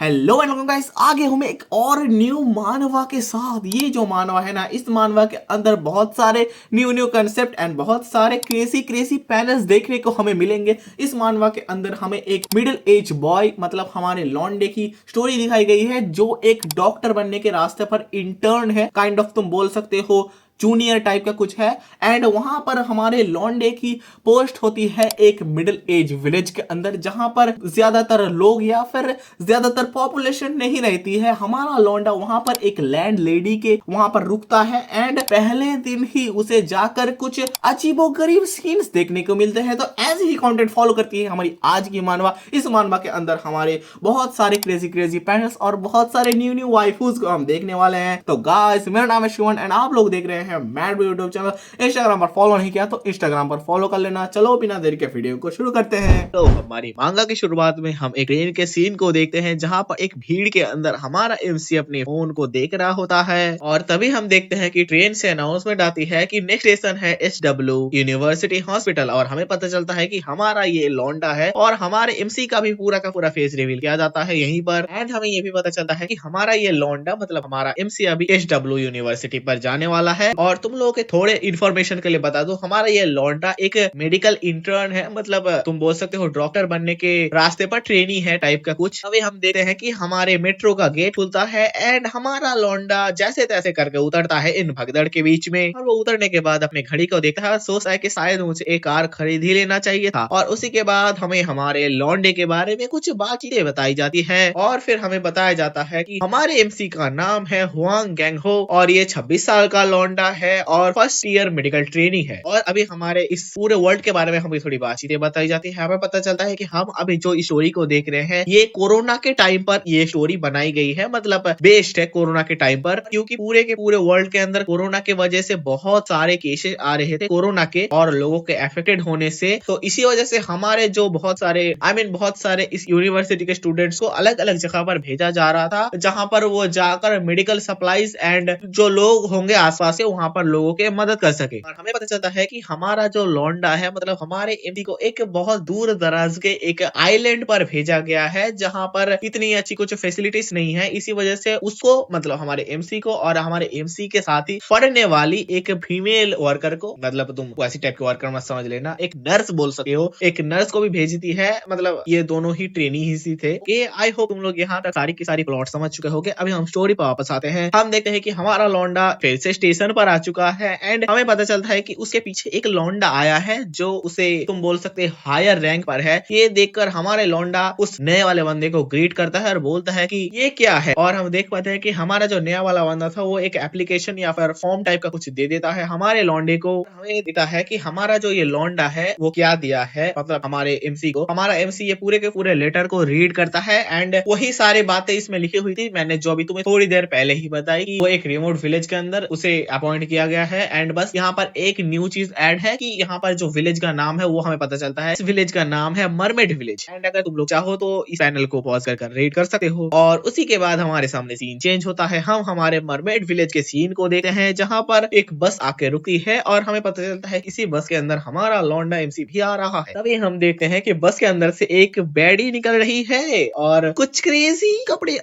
Hello and welcome guys, आगे हमें एक और न्यू मानवा के साथ। ये जो मानवा है ना, इस मानवा के अंदर बहुत सारे न्यू कंसेप्ट एंड बहुत सारे क्रेजी पैनल्स देखने को हमें मिलेंगे। इस मानवा के अंदर हमें एक मिडिल एज बॉय मतलब हमारे लॉन्डे की स्टोरी दिखाई गई है, जो एक डॉक्टर बनने के रास्ते पर इंटर्न है, काइंड ऑफ तुम बोल सकते हो जूनियर टाइप का कुछ है। एंड वहां पर हमारे लॉन्डे की पोस्ट होती है एक मिडिल एज विलेज के अंदर, जहां पर ज्यादातर लोग या फिर ज्यादातर पॉपुलेशन नहीं रहती है। हमारा लौंडा वहां पर एक लैंड लेडी के वहां पर रुकता है एंड पहले दिन ही उसे जाकर कुछ अजीबोगरीब सीन्स देखने को मिलते हैं। तो ऐसे ही कंटेंट फॉलो करती है हमारी आज की मानवा। इस मानवा के अंदर हमारे बहुत सारे क्रेजी पैनल्स और बहुत सारे न्यू वाइफूज को हम देखने वाले हैं। तो गाइस, मेरा नाम है शिवन एंड आप लोग देख रहे हैं मैड यूट्यूब चैनल। इंस्टाग्राम पर फॉलो नहीं किया तो इंस्टाग्राम पर फॉलो कर लेना। चलो बिना देरी के वीडियो को शुरू करते हैं। तो हमारी मांगा की शुरुआत में हम एक ट्रेन के सीन को देखते हैं, जहां पर एक भीड़ के अंदर हमारा एमसी अपने फोन को देख रहा होता है। और तभी हम देखते हैं कि ट्रेन से अनाउंसमेंट आती है कि नेक्स्ट स्टेशन है एचडब्ल्यू यूनिवर्सिटी हॉस्पिटल। और हमें पता चलता है कि हमारा ये लौंडा है और हमारे एमसी का भी पूरा फेस रिवील किया जाता है यहीं पर। एंड हमें ये भी पता चलता है कि हमारा ये लौंडा मतलब हमारा एमसी अभी एचडब्ल्यू यूनिवर्सिटी पर जाने वाला है। और तुम लोगों के थोड़े इन्फॉर्मेशन के लिए बता दो, हमारा ये लौंडा एक मेडिकल इंटर्न है, मतलब तुम बोल सकते हो डॉक्टर बनने के रास्ते पर ट्रेनी है टाइप का कुछ। अभी हम देखते हैं कि हमारे मेट्रो का गेट खुलता है एंड हमारा लौंडा जैसे तैसे करके उतरता है इन भगदड़ के बीच में। और वो उतरने के बाद अपने घड़ी को देखता है, सोचता है कि शायद मुझे एक कार खरीद ही लेना चाहिए था। और उसी के बाद हमें हमारे लौंडे के बारे में कुछ बातचीतें बताई जाती है। और फिर हमें बताया जाता है कि हमारे एमसी का नाम है हुआंग गैंगहो और ये 26 साल का लौंडा है और फर्स्ट ईयर मेडिकल ट्रेनी है। और अभी हमारे इस पूरे वर्ल्ड के बारे में हमें थोड़ी बातचीतें बताई जाती है। हमें पता चलता है कि हम अभी जो स्टोरी को देख रहे हैं ये कोरोना के टाइम पर ये स्टोरी बनाई गई है, मतलब बेस्ड है कोरोना के टाइम पर, क्योंकि पूरे के पूरे वर्ल्ड के अंदर कोरोना के वजह से बहुत सारे केसेस आ रहे थे कोरोना के और लोगों के अफेक्टेड होने से। तो इसी वजह से हमारे जो बहुत सारे इस यूनिवर्सिटी के स्टूडेंट्स को अलग अलग जगह पर भेजा जा रहा था, जहां पर वो जाकर मेडिकल सप्लाईज एंड जो लोग होंगे आसपास से वहां पर लोगों के मदद कर सके। और हमें पता चलता है कि हमारा जो लौंडा है मतलब हमारे एमडी को एक बहुत दूर दराज के एक आइलैंड पर भेजा गया है, जहां पर इतनी अच्छी कुछ फैसिलिटीज नहीं है। इसी वजह से उसको मतलब हमारे एमसी को और हमारे एमसी के साथ ही पढ़ने वाली एक फीमेल वर्कर को, मतलब तुम ऐसी टाइप के वर्कर मत समझ लेना, एक नर्स बोल सकते हो, एक नर्स को भी भेजती है। मतलब ये दोनों ही ट्रेनी ही थे। आई होप तुम लोग यहाँ तक सारी की सारी प्लॉट समझ चुके होंगे। अभी हम स्टोरी पर वापस आते हैं। हम देखते हैं कि हमारा लौंडा फिर से स्टेशन पर आ चुका है एंड हमें पता चलता है कि उसके पीछे एक लौंडा आया है जो उसे तुम बोल सकते हायर रैंक पर है। ये देखकर हमारे लौंडा उस नए वाले बंदे को ग्रीट करता है और बोलता है कि ये क्या है। और हम देख पाते हैं कि हमारा जो नया वाला बंदा था वो एक एप्लीकेशन या फिर फॉर्म टाइप का कुछ दे देता है हमारे लौंडे को। हमें देता है कि हमारा जो ये लौंडा है वो क्या दिया है, मतलब हमारे एमसी को। हमारा एमसी ये पूरे के पूरे लेटर को रीड करता है एंड वही सारी बातें इसमें लिखी हुई थी मैंने जो अभी तुम्हें थोड़ी देर पहले ही बताई कि वो एक रिमोट विलेज के अंदर उसे अपॉइंट किया गया है। एंड बस यहाँ पर एक न्यू चीज ऐड है कि यहाँ पर जो विलेज का नाम है वो हमें पता चलता है इस विलेज का नाम है मरमेड विलेज। एंड अगर तुम लोग चाहो तो इस चैनल को पॉज कर रेड कर सकते हो। और उसी के बाद हमारे सामने सीन चेंज होता है। हम हमारे मरमेड विलेज के सीन को देखते हैं, जहां पर एक बस आके रुकती है और हमें पता चलता है इसी बस के अंदर हमारा लौंडा एमसी भी आ रहा है। तभी हम देखते हैं कि बस के अंदर से एक बैडी निकल रही है और कुछ क्रेजी कपड़े,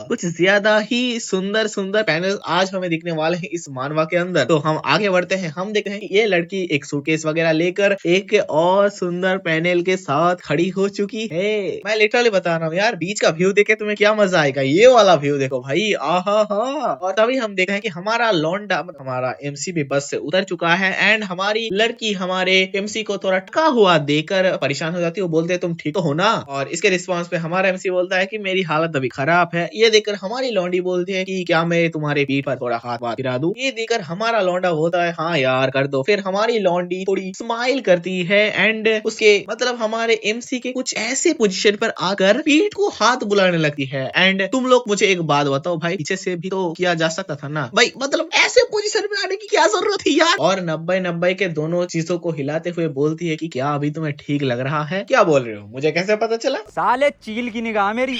कुछ ज्यादा ही सुंदर पैनल आज हमें दिखने वाले हैं इस मानवा के अंदर। तो हम आगे बढ़ते हैं। हम देखते हैं कि ये लड़की एक सूटकेस वगैरह लेकर एक और सुंदर पैनल के साथ खड़ी हो चुकी है। मैं लिटरली बता रहा हूँ यार, बीच का व्यू देखे तुम्हें क्या मजा आएगा। ये वाला व्यू देखो भाई, आहा हा। और तभी हम देखते हैं कि हमारा लौंडा हमारा एमसी भी बस से उतर चुका है एंड हमारी लड़की हमारे एमसी को थोड़ा टका हुआ देकर परेशान हो जाती है। वो बोलते हैं तुम ठीक तो हो ना। और इसके रिस्पॉन्स पे हमारा एमसी बोलता है कि मेरी हालत अभी खराब है। ये देखकर हमारी लौंडी बोलती है कि क्या मैं तुम्हारे पीठ पर थोड़ा हाथ वाथ गिरा दूं। ये देखकर हमारा लौंडा बोलता है हाँ यार कर दो। फिर हमारी लौंडी थोड़ी स्माइल करती है एंड उसके मतलब हमारे एमसी के कुछ ऐसे पोजीशन पर आकर पीठ को हाथ बुलाने लगती है। एंड तुम लोग मुझे एक बात बताओ भाई, पीछे से भी तो किया जा सकता था ना भाई, मतलब ऐसे पोजीशन में आने की क्या जरूरत थी यार। और 90-90 के दोनों चीजों को हिलाते हुए बोलती है कि क्या अभी तुम्हें ठीक लग रहा है। क्या बोल रहे हो, मुझे कैसे पता चला? साले चील की निगाह मेरी।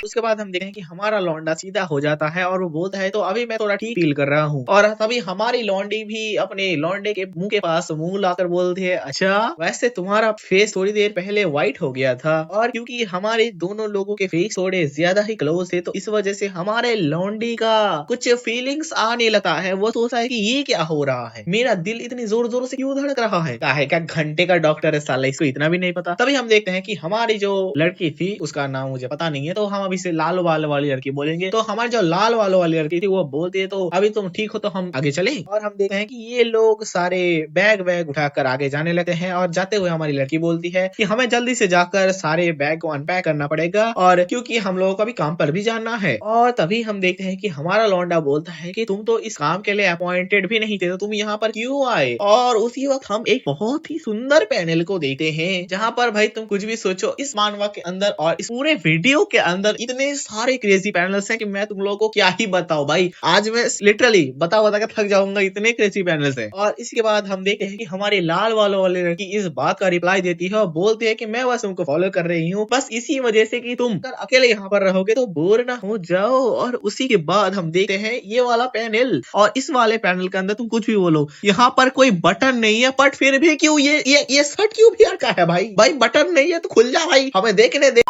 उसके बाद हम देखते हैं कि हमारा लौंडा सीधा हो जाता है और वो बोलता है तो अभी मैं थोड़ा ठीक फील कर रहा हूँ। और तभी हमारी लौंडी भी अपने लौंडे के मुंह के पास मुंह लाकर बोलती है, अच्छा वैसे तुम्हारा फेस थोड़ी देर पहले व्हाइट हो गया था, और क्योंकि हमारे दोनों लोगों के फेस थोड़े ज्यादा ही क्लोज थे तो इस वजह से हमारे लौंडी का कुछ फीलिंग्स आने लगा है। वो सोचता है कि ये क्या हो रहा है, मेरा दिल इतनी जोर जोर से क्यों धड़क रहा है, क्या घंटे का डॉक्टर है साला, इसको इतना भी नहीं पता। तभी हम देखते हैं कि हमारी जो लड़की थी उसका नाम मुझे पता नहीं है, तो हम अभी से लाल वाल वाली लड़की बोलेंगे। तो हमारी जो लाल वाल वाली लड़की थी वो बोलती है तो अभी तुम ठीक हो तो हम आगे चले। और हम देखते हैं कि ये लोग सारे बैग वैग उठाकर आगे जाने लगते हैं और जाते हुए हमारी लड़की बोलती है कि हमें जल्दी से जाकर सारे बैग को अनपैक करना पड़ेगा, और क्योंकि हम लोगों को भी काम पर भी जाना है। और तभी हम देखते हैं कि हमारा लौंडा बोलता है कि तुम तो इस काम के लिए अपॉइंटेड भी नहीं थे तो तुम यहाँ पर क्यों आए। और उसी वक्त हम एक बहुत ही सुंदर पैनल को देखते हैं जहाँ पर भाई तुम कुछ भी सोचो, इस मानवा के अंदर और इस पूरे वीडियो के अंदर इतने सारे क्रेजी पैनल्स हैं कि मैं तुम लोगों को क्या ही बताऊं भाई। आज मैं लिटरली बता बता के थक जाऊंगा, इतने क्रेजी पैनल्स हैं। और इसके बाद हम देखते हैं कि हमारे लाल वालों वाले लड़की इस बात का रिप्लाई देती है और बोलती है कि मैं बस तुमको फॉलो कर रही हूँ, बस इसी वजह से कि तुम अगर अकेले यहाँ पर रहोगे तो बोर ना हो जाओ। और उसी के बाद हम देखते हैं ये वाला पैनल, और इस वाले पैनल के अंदर तुम कुछ भी बोलो, यहाँ पर कोई बटन नहीं है, बट फिर भी क्यों ये शर्ट क्यों भी का है भाई बटन नहीं है तो खुल जा भाई, हमें देखने दे।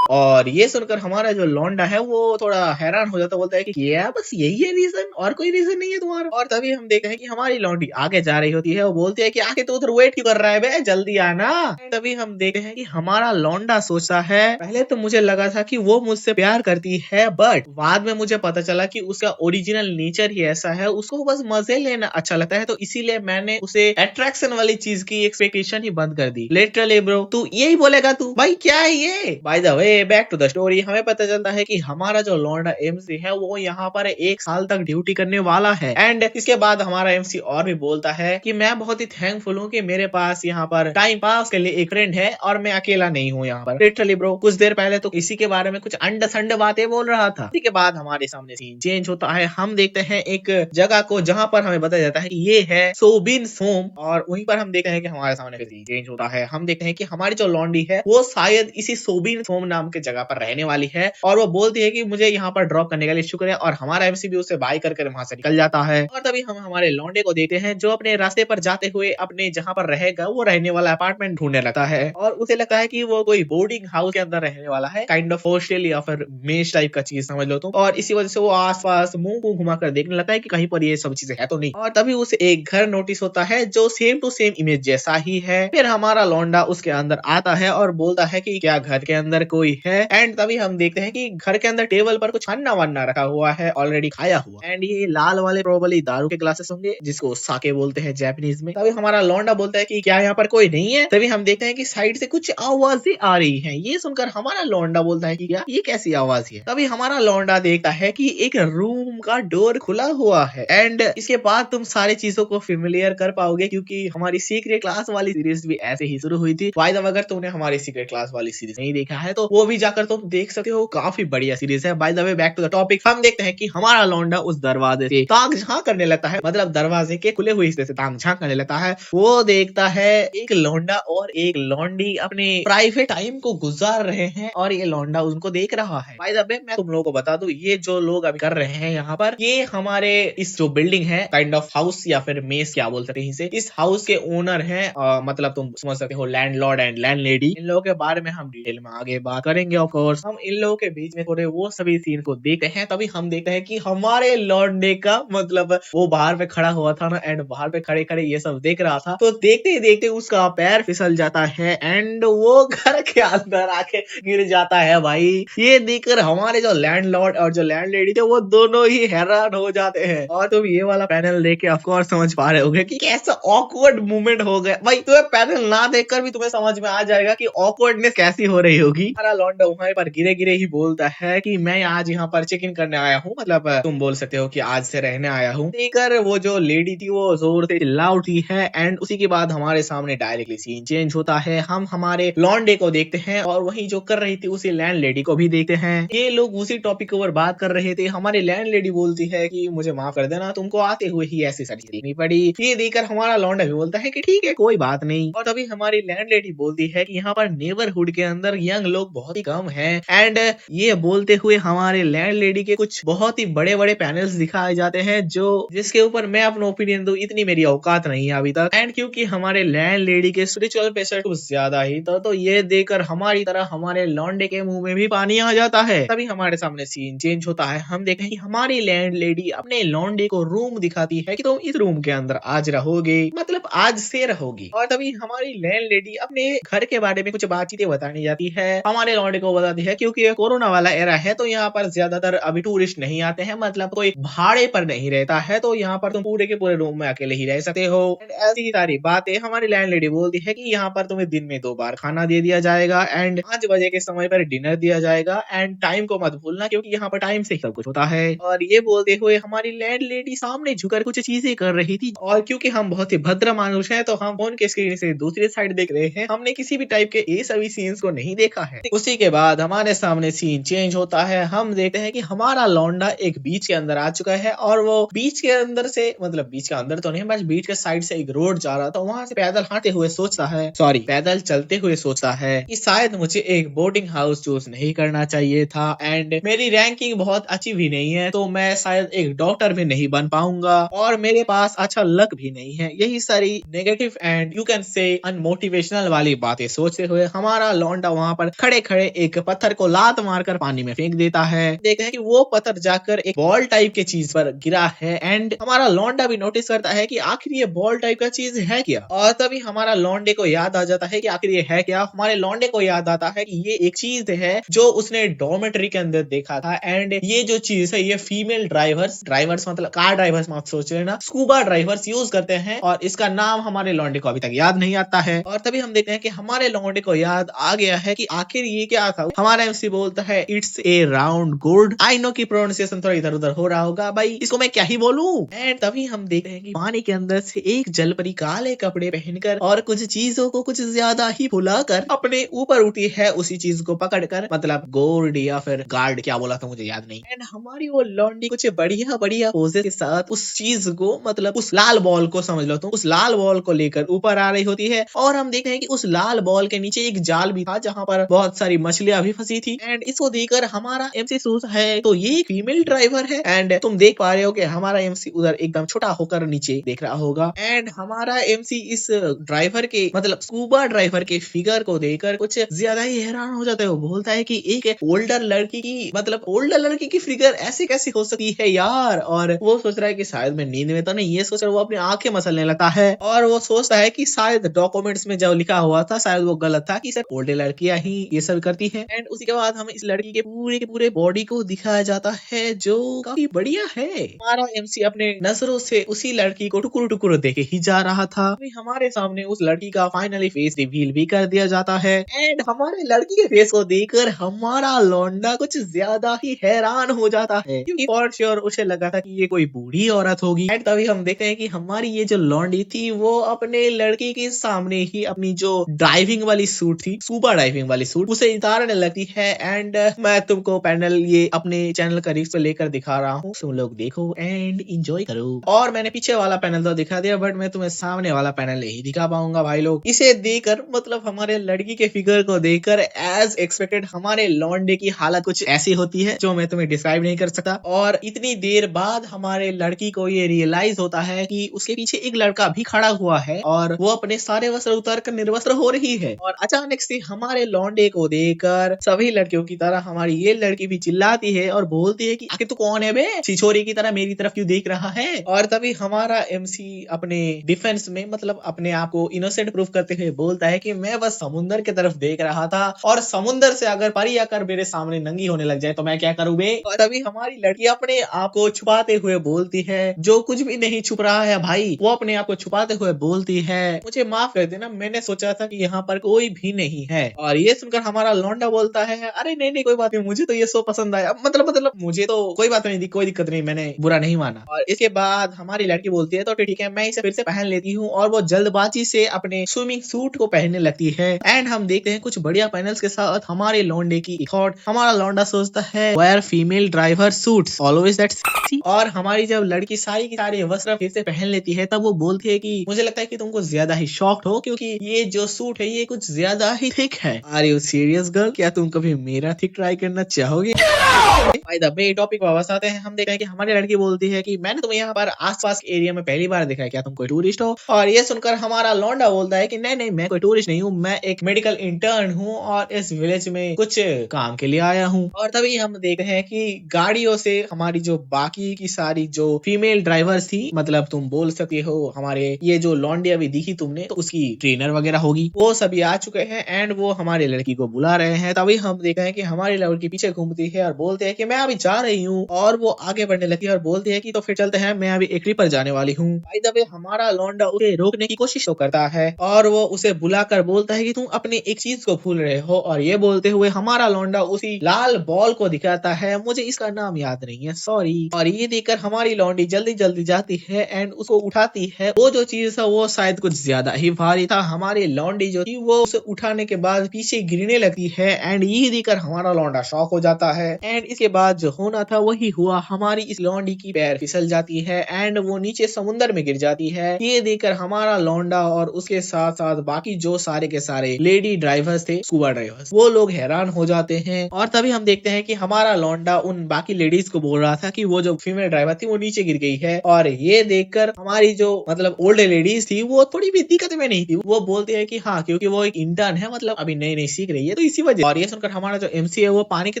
और ये सुनकर हमारा जो लौंडा है वो थोड़ा हैरान हो जाता, बोलता है कि क्या बस यही है रीजन, और कोई रीजन नहीं है तुम्हारा। और तभी हम देखते हैं कि हमारी लौंडी आगे जा रही होती है, वो बोलती है कि आगे तो उधर वेट क्यों कर रहा है बे, जल्दी आना। तभी हम देखते हैं कि हमारा लौंडा सोचता है, पहले तो मुझे लगा था कि वो मुझसे प्यार करती है, बट बाद में मुझे पता चला कि उसका ओरिजिनल नेचर ही ऐसा है, उसको बस मजे लेना अच्छा लगता है, तो इसीलिए मैंने उसे अट्रैक्शन वाली चीज की एक्सपेक्टेशन ही बंद कर दी। लिटरली ब्रो तू यही बोलेगा तू भाई, क्या है ये। By the way back to the story, हमें पता चलता है कि हमारा जो लौंडा एमसी है वो यहाँ पर 1 साल तक ड्यूटी करने वाला है। एंड इसके बाद हमारा एमसी और भी बोलता है कि मैं बहुत ही थैंकफुल हूँ कि मेरे पास यहाँ पर टाइम पास के लिए एक फ्रेंड है और मैं अकेला नहीं हूँ यहाँ पर। लिटरली ब्रो कुछ देर पहले तो इसी के बारे में कुछ अंड संड बातें बोल रहा था। इसी के बाद हमारे सामने सीन चेंज होता है, हम देखते हैं एक जगह को जहाँ पर हमें बताया जाता है कि ये है सोबिन सोम, और वहीं पर हम देखते हैं कि हमारे सामने सीन चेंज होता है। हम देखते हैं कि हमारी जो लौंडी है वो शायद इसी सोबिन सोम नाम के जगह पर रहने वाली है, और वो बोलती है कि मुझे यहाँ पर ड्रॉप करने के लिए शुक्रिया, और हमारा एमसी भी उसे बाय कर वहां से निकल जाता है। और तभी हम हमारे लौंडे को देखते हैं जो अपने रास्ते पर जाते हुए अपने जहाँ पर रहेगा वो रहने वाला अपार्टमेंट ढूंढने लगता है, और उसे लगता है कि वो कोई बोर्डिंग हाउस के अंदर रहने वाला है, काइंड ऑफ हॉस्टल या फिर मेस टाइप का चीज समझ लो तुम। और इसी वजह से वो आसपास मुंह को घुमाकर देखने लगता है कि कहीं पर ये सब चीजें है तो नहीं। और तभी उसे एक घर नोटिस होता है जो सेम टू सेम इमेज जैसा ही है। फिर हमारा लौंडा उसके अंदर आता है और बोलता है कि क्या घर के अंदर कोई है। एंड तभी हम देखते हैं कि घर के अंदर टेबल पर कुछ खाना वाना रखा हुआ है, ऑलरेडी खाया हुआ। एंड ये लाल वाले प्रोबेबली दारू के ग्लासेस होंगे जिसको साके बोलते हैं जापानीज में। तभी हमारा लौंडा बोलता है कि क्या यहाँ पर कोई नहीं है। तभी हम देखते हैं कि साइड से कुछ आवाजें आ रही हैं। ये सुनकर हमारा लौंडा बोलता है कि क्या ये कैसी आवाज है। तभी हमारा लौंडा देखता है कि एक रूम का डोर खुला हुआ है। एंड इसके बाद तुम सारी चीजों को फेमिलियर कर पाओगे क्योंकि हमारी सीक्रेट क्लास वाली सीरीज भी ऐसे ही शुरू हुई थी। वाइद अगर तुमने हमारी सीक्रेट क्लास वाली सीरीज नहीं देखा है तो वो भी जाकर तुम देख सकते हो, काफी बढ़िया सीरीज है। By the way back to the topic, हम देखते हैं कि हमारा लौंडा उस दरवाजे से ताक झांक करने लगता है, मतलब दरवाजे के खुले हुए हिस्से से ताक झांक करने लगता है। वो देखता है एक लौंडा और एक लौंडी अपने प्राइवेट टाइम को गुजार रहे हैं और ये लौंडा उनको देख रहा है। बाय द वे मैं तुम लोगों को बता दूं, ये जो लोग अभी कर रहे हैं यहाँ पर, ये हमारे इस जो बिल्डिंग है काइंड ऑफ हाउस या फिर मेस क्या बोल सकते हैं इसे, इस हाउस के ओनर है। मतलब तुम समझ सकते हो लैंडलॉर्ड एंड लैंडलेडी। इन लोगों के बारे में हम डिटेल में आगे बात करेंगे। ऑफ कोर्स हम इन लोगों के बीच में थोड़े वो सभी सीन को देखते हैं। तभी हम देखते हैं कि हमारे लौंडे का मतलब वो बाहर पे खड़ा हुआ था ना, एंड बाहर पे खड़े खड़े ये सब देख रहा था, तो देखते ही देखते उसका पैर फिसल जाता है एंड वो घर के अंदर आके गिर जाता है। भाई ये देखकर हमारे जो लैंडलॉर्ड और जो लैंडलेडी थे वो दोनों ही हैरान हो जाते हैं। और तुम ये वाला पैनल देख के ऑफकोर्स समझ पा रहे होगे कि कैसा ऑकवर्ड मूवमेंट हो गया। भाई तुम्हें पैनल ना देखकर भी तुम्हें समझ में आ जाएगा कि ऑकवर्डनेस कैसी हो रही होगी। हमारा लौंडा वहां पर गिरे गिरे ही बोलता है कि मैं आज यहाँ पर चेक इन करने आया हूँ, मतलब तुम बोल सकते हो कि आज से रहने आया हूँ। देखकर वो जो लेडी थी वो जोर से चिल्ला उठी है। एंड उसी के बाद हमारे सामने डायरेक्टली सीन चेंज होता है। हम हमारे लौंडे को देखते हैं और वही जो कर रही थी उसी लैंड लेडी को भी देखते हैं। ये लोग उसी टॉपिक के ऊपर बात कर रहे थे। हमारी लैंड लेडी बोलती है कि मुझे माफ कर देना, तुमको आते हुए ही ऐसी सारी देखनी पड़ी। ये देखकर हमारा लौंडा भी बोलता है कि ठीक है कोई बात नहीं। और तभी हमारी लैंड लेडी बोलती है कि यहाँ पर नेबरहुड के अंदर यंग लोग बहुत बहुत ही कम है। एंड ये बोलते हुए हमारे लैंड लेडी के कुछ बहुत ही बड़े बड़े पैनल्स दिखाए जाते हैं जो जिसके ऊपर मैं अपना ओपिनियन दूं इतनी मेरी औकात नहीं है अभी तक। एंड क्योंकि हमारे लैंड लेडी के स्पिरिचुअल प्रेशर कुछ ज्यादा ही तो ये देखकर हमारी तरह हमारे लौंडे के मुंह में भी पानी आ जाता है। तभी हमारे सामने सीन चेंज होता है। हम देखते हैं कि हमारी लैंड लेडी अपने लौंडे को रूम दिखाती है कि तुम इस रूम के अंदर आज रहोगे, मतलब आज से रहोगी। और तभी हमारी लैंड लेडी अपने घर के बारे में कुछ बातचीतें बताने जाती है, हमारे लौंडे को बताती है क्योंकि ये कोरोना वाला एरा है तो यहाँ पर ज्यादातर अभी टूरिस्ट नहीं आते हैं, मतलब कोई भाड़े पर नहीं रहता है, तो यहाँ पर तुम पूरे के पूरे रूम में अकेले ही रह सकते हो। ऐसी सारी बातें हमारी लैंड लेडी बोलती है कि यहाँ पर तुम्हें दिन में 2 बार खाना दे दिया जाएगा एंड 5 बजे के समय पर डिनर दिया जाएगा एंड टाइम को मत भूलना क्योंकि यहाँ पर टाइम से ही सब कुछ होता है। और ये बोलते हुए हमारी लैंड लेडी सामने झुकर कुछ चीजें कर रही थी और क्योंकि हम बहुत ही भद्र मानुष हैं तो हम फोन के स्क्रीन से दूसरी साइड देख रहे हैं, हमने किसी भी टाइप के ये सभी सीन्स को नहीं देखा है। उसी के बाद हमारे सामने सीन चेंज होता है। हम देखते हैं कि हमारा लौंडा एक बीच के अंदर आ चुका है और वो बीच के अंदर से, मतलब बीच के अंदर तो नहीं, बस बीच के साइड से एक रोड जा रहा था, वहां से पैदल आते हुए सोचता है, सॉरी पैदल चलते हुए सोचता है कि शायद मुझे एक बोर्डिंग हाउस चूज नहीं करना चाहिए था एंड मेरी रैंकिंग बहुत अच्छी भी नहीं है तो मैं शायद एक डॉक्टर भी नहीं बन पाऊंगा और मेरे पास अच्छा लक भी नहीं है। यही सारी negative and you can say अनमोटिवेशनल वाली बातें सोचते हुए हमारा लौंडा वहां पर खड़े खड़े एक पत्थर को लात मारकर पानी में फेंक देता है। देखते हैं कि वो पत्थर जाकर एक बॉल टाइप के चीज पर गिरा है एंड हमारा लौंडा भी नोटिस करता है कि आखिर ये बॉल टाइप का चीज है क्या। और तभी हमारा लौंडे को याद आ जाता है कि आखिर ये है क्या। हमारे लौंडे को याद आता है कि ये एक चीज है जो उसने डॉर्मेटरी के अंदर देखा था एंड ये जो चीज है ये फीमेल ड्राइवर्स मतलब कार ड्राइवर्स मत सोच लेना, स्कूबा ड्राइवर्स यूज करते हैं और इसका नाम हमारे लौंडे को अभी तक याद नहीं आता है। और तभी हम देखते हैं कि हमारे लौंडे को याद आ गया है कि आखिर ये क्या था। हमारा एमसी बोलता है it's A round gold. I know की प्रोनाउंसिएशन थोड़ा इधर उधर हो रहा होगा भाई, इसको मैं क्या ही बोलूं। एंड तभी हम देखते हैं कि पानी के अंदर से एक जलपरी काले कपड़े पहनकर और कुछ चीजों को कुछ ज्यादा ही भुलाकर अपने ऊपर उठी है, उसी चीज को पकड़कर, मतलब गोल्ड या फिर गार्ड क्या बोला था मुझे याद नहीं। एंड हमारी वो लौंडी कुछ बढ़िया बढ़िया पोजेस के साथ उस चीज को, मतलब उस लाल बॉल को समझ लो तुम, उस लाल बॉल को लेकर ऊपर आ रही होती है। और हम देखते हैं कि उस लाल बॉल के नीचे एक जाल भी था जहां पर बहुत सारी मछलियां भी फंसी थी। एंड इसको देखकर हमारा एमसी सोचता है तो ये फीमेल ड्राइवर है। एंड तुम देख पा रहे हो कि हमारा एमसी उधर एकदम छोटा होकर नीचे देख रहा होगा एंड हमारा एमसी इस ड्राइवर के, मतलब स्कूबा ड्राइवर के फिगर को देखकर कुछ ज्यादा ही हैरान हो जाता है। वो बोलता है कि एक ओल्डर लड़की की, मतलब ओल्डर लड़की की फिगर ऐसी कैसी हो सकती है यार। और वो सोच रहा है कि शायद मैं नींद में तो नहीं, ये सोच रहा है, वो अपनी आंखें मसलने लगता है और वो सोचता है कि शायद डॉक्यूमेंट्स में जो लिखा हुआ था शायद वो गलत था कि सर ओल्डर लड़कियां ही ये सब करती हैं। एंड उसी के बाद हमें इस लड़की के पूरे बॉडी को दिखाया जाता है जो काफी बढ़िया है। हमारा एमसी अपने नजरों से उसी लड़की को टुकुर टुकुर देखे ही जा रहा था। हमारे सामने उस लड़की का फाइनली फेस रिवील भी कर दिया जाता है एंड हमारे लड़की के फेस को देखकर हमारा लौंडा कुछ ज्यादा ही हैरान हो जाता है क्योंकि फॉर श्योर उसे लगा था कि ये कोई बूढ़ी औरत होगी। एंड तभी हम देखते हैं कि हमारी ये जो लौंडी थी वो अपने लड़की के सामने ही अपनी जो ड्राइविंग वाली सूट थी, स्कूबा ड्राइविंग वाली सूट, उसे उतारने लगती है। एंड मैं तुमको पैनल ये अपने चैनल का रिक्स पे लेकर दिखा रहा हूँ, तुम लोग देखो एंड एंजॉय करो। और मैंने पीछे वाला पैनल तो दिखा दिया बट मैं तुम्हें सामने वाला पैनल नहीं दिखा पाऊंगा भाई लोग। इसे देखकर, मतलब हमारे लड़की के फिगर को देखकर एज एक्सपेक्टेड हमारे लौंडे की हालत कुछ ऐसी होती है जो मैं तुम्हें डिस्क्राइब नहीं कर सकता। और इतनी देर बाद हमारे लड़की को ये रियलाइज होता है कि उसके पीछे एक लड़का भी खड़ा हुआ है और वो अपने सारे वस्त्र उतार कर निर्वस्त्र हो रही है। और अचानक से हमारे लौंडे को देखकर सभी लड़कियों की तरह हमारी ये लड़की भी चिल्लाती है और बोलती है कि आखिर तू कौन है बे, छिछोरी की तरह मेरी तरफ क्यों देख रहा है। और तभी हमारा एमसी अपने डिफेंस में, मतलब अपने आप को इनोसेंट प्रूफ करते हुए बोलता है कि मैं बस समुंदर की तरफ देख रहा था और समुंदर से अगर परी आकर मेरे सामने नंगी होने लग जाए तो मैं क्या करूं बे। और तभी हमारी लड़की अपने आप को छुपाते हुए बोलती है, जो कुछ भी नहीं छुप रहा है भाई, वो अपने आप को छुपाते हुए बोलती है, मुझे माफ कर देना, मैंने सोचा था कि यहाँ पर कोई भी नहीं है। और ये सुनकर हमारा लौंडा बोलता है, अरे नहीं कोई बात नहीं, मुझे तो ये शो पसंद आया, मतलब मुझे तो कोई बात नहीं, कोई दिक्कत नहीं, मैंने बुरा नहीं माना। और इसके बाद हमारी लड़की बोलती है तो ठीक है मैं इसे फिर से पहन लेती हूँ और वो जल्दबाजी से अपने स्विमिंग सूट को पहनने लगती है। एंड हम देखते हैं कुछ बढ़िया पैनल्स के साथ हमारे लौंडे की थॉट। हमारा लौंडा सोचता है where female driver suits always that sexy. और हमारी जब लड़की सारी की सारी वस्त्र फिर से पहन लेती है तब वो बोलती है कि मुझे लगता है कि तुमको ज्यादा ही शॉक्ड हो क्योंकि ये जो सूट है ये कुछ ज्यादा ही थिक है। Are you serious curious girl, क्या तुम कभी मेरा थिक ट्राई करना चाहोगे? भाई द वे टॉपिक वापस आते हैं। हम देखते हैं कि हमारी लड़की बोलती है कि मैंने तुम्हें यहाँ पर आसपास के एरिया में पहली बार देखा है, क्या तुम कोई टूरिस्ट हो? और ये सुनकर हमारा लौंडा बोलता है कि नहीं नहीं, मैं कोई टूरिस्ट नहीं हूँ, मैं एक मेडिकल इंटर्न हूँ और इस विलेज में कुछ काम के लिए आया हूँ। और तभी हम देखते हैं कि गाड़ियों से हमारी जो बाकी की सारी जो फीमेल ड्राइवर्स थी, मतलब तुम बोल सकते हो हमारे ये जो लौंडी अभी दिखी तुमने, तो उसकी ट्रेनर वगैरह होगी, वो सभी आ चुके हैं एंड वो हमारी लड़की को बुला रहे हैं। तभी हम देखते हैं कि हमारी लड़की पीछे घूमती है और बोलते हैं कि मैं अभी जा रही हूँ, और वो आगे बढ़ने लगती है और बोलती है कि तो फिर चलते हैं, मैं अभी एक ट्रिप पर जाने वाली हूँ। भाई द वे हमारा लौंडा उसे रोकने की कोशिश तो करता है और वो उसे बुलाकर बोलता है कि तुम अपनी एक चीज को भूल रहे हो, और ये बोलते हुए हमारा लौंडा उसी लाल बॉल को दिखाता है, मुझे इसका नाम याद नहीं है, सॉरी। और ये देखकर हमारी लौंडी जल्दी जल्दी जाती है एंड उसको उठाती है। वो जो चीज था वो शायद कुछ ज्यादा ही भारी था। हमारी लौंडी जो थी वो उसे उठाने के बाद पीछे गिरने लगती है एंड ये देखकर हमारा लौंडा शॉक हो जाता है। एंड इसके बाद जो होना था वही हुआ, हमारी इस लौंडी की पैर फिसल जाती है एंड वो नीचे समुद्र में गिर जाती है। ये देखकर हमारा लौंडा और उसके साथ साथ बाकी जो सारे के सारे लेडी ड्राइवर्स थे, स्कूबा ड्राइवर्स, वो लोग हैरान हो जाते हैं। और तभी हम देखते हैं कि हमारा लौंडा उन बाकी लेडीज को बोल रहा था कि वो जो फीमेल ड्राइवर थी वो नीचे गिर गई है। और ये देखकर हमारी जो मतलब ओल्ड लेडीज थी वो थोड़ी भी दिक्कत में नहीं थी, वो बोलते हैं कि हाँ, क्योंकि वो एक इंटर्न है, मतलब अभी नई नई सीख रही है, तो इसी वजह। और ये सुनकर हमारा जो एमसी है वो पानी की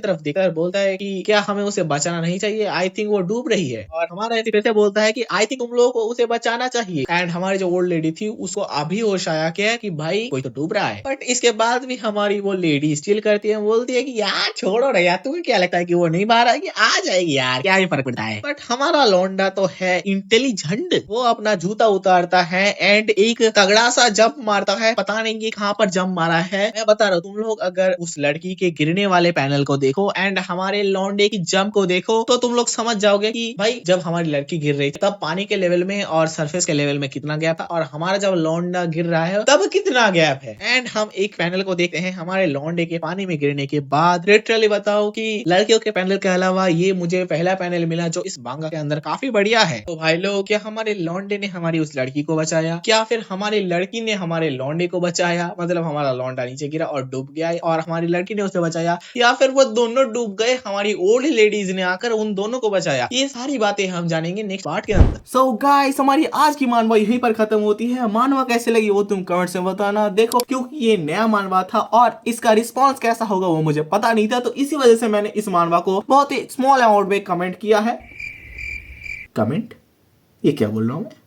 तरफ देखकर बोलता है कि क्या हमें उसे बचाना नहीं चाहिए, आई थिंक वो डूब रही है। और हमारा MC फिर से बोलता है कि आई थिंक तुम लोगों को उसे बचाना चाहिए। एंड हमारी जो ओल्ड लेडी थी उसको अभी होश आया क्या कि भाई कोई तो डूब रहा है। बट इसके बाद भी हमारी वो लेडी स्टिल करती है, बोलती है कि यार छोड़ो ना यार, तुम्हें क्या लगता है कि वो नहीं बाहर आएगी? आ जाएगी यार, क्या ही फर्क पड़ता है। बट हमारा लौंडा तो है इंटेलिजेंट, वो अपना जूता उतारता है एंड एक तगड़ा सा जंप मारता है। पता नहीं कि कहाँ पर जंप मारा है, मैं बता रहा हूँ, तुम लोग अगर उस लड़की के गिरने वाले पैनल को देखो एंड हमारे लौंडे की जंप को देखो तो तुम लोग समझ जाओगे कि भाई जब हमारी लड़की गिर रही थी तब पानी के लेवल में और सरफेस के लेवल में कितना गैप था, और हमारा जब लौंडा गिर रहा है तब कितना गैप है। एंड हम एक पैनल को देखते हैं हमारे लौंडे के पानी में गिरने के बाद। लिटरली बताओ कि लड़कियों के पैनल के अलावा ये मुझे पहला पैनल मिला जो इस बांगा के अंदर काफी बढ़िया है। तो भाई लोग, क्या हमारे लौंडे ने हमारी उस लड़की को बचाया, क्या फिर हमारी लड़की ने हमारे लौंडे को बचाया, मतलब हमारा लौंडा नीचे गिरा और डूब गया और हमारी लड़की ने उसे बचाया, या फिर वो दोनों डूब गए, हमारी ओल्ड लेडीज ने आकर उन दोनों को बचाया? ये सारी बातें हम जानेंगे नेक्स्ट पार्ट के अंदर। सो गाइस, हमारी आज की मानवा यहीं पर खत्म होती है। मानवा कैसे लगी वो तुम कमेंट में बताना। देखो, क्योंकि ये नया मानवा था और इसका रिस्पांस कैसा होगा वो मुझे पता नहीं था, तो इसी वजह से मैंने इस मानवा को बहुत ही स्मॉल अमाउंट में कमेंट किया है। कमेंट, ये क्या बोल रहा हूं मैं,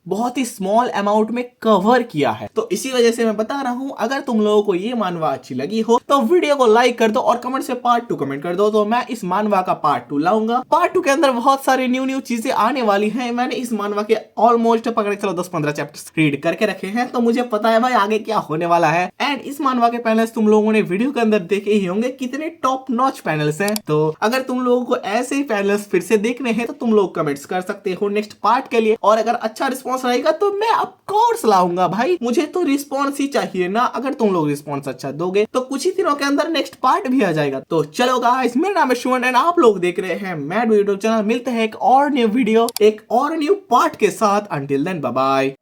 बहुत ही स्मॉल अमाउंट में कवर किया है। तो इसी वजह से मैं बता रहा हूं, अगर तुम लोगों को ये मानवा अच्छी लगी हो तो वीडियो को लाइक कर दो और कमेंट से पार्ट 2 कमेंट कर दो, तो मैं इस मानवा का पार्ट 2 लाऊंगा। पार्ट 2 के अंदर बहुत सारी न्यू चीजें आने वाली हैं। मैंने इस मानवा के ऑलमोस्ट पकड़ के चलो 10-15 चैप्टर्स रीड करके रखे हैं, तो मुझे पता है भाई आगे क्या होने वाला है। एंड इस मानवा के पैनल्स तुम लोगों ने वीडियो के अंदर देखे ही होंगे, कितने टॉप नॉच पैनल्स हैं। तो अगर तुम लोगों को ऐसे ही पैनल्स फिर से देखने हैं तो तुम लोग कमेंट्स कर सकते हो नेक्स्ट पार्ट के लिए, और अगर अच्छा रिस्पॉन्स रहेगा तो मैं ऑफ कोर्स लाऊंगा भाई, मुझे तो रिस्पॉन्स ही चाहिए ना। अगर तुम लोग रिस्पॉन्स अच्छा दोगे तो कुछ ही दिनों के अंदर नेक्स्ट पार्ट भी आ जाएगा। तो चलो गाइस, मेरा नाम है शुवन एंड आप लोग देख रहे हैं मैड यूट्यूब चैनल। मिलते हैं एक और न्यू वीडियो, एक और न्यू पार्ट के साथ। Until then, bye bye.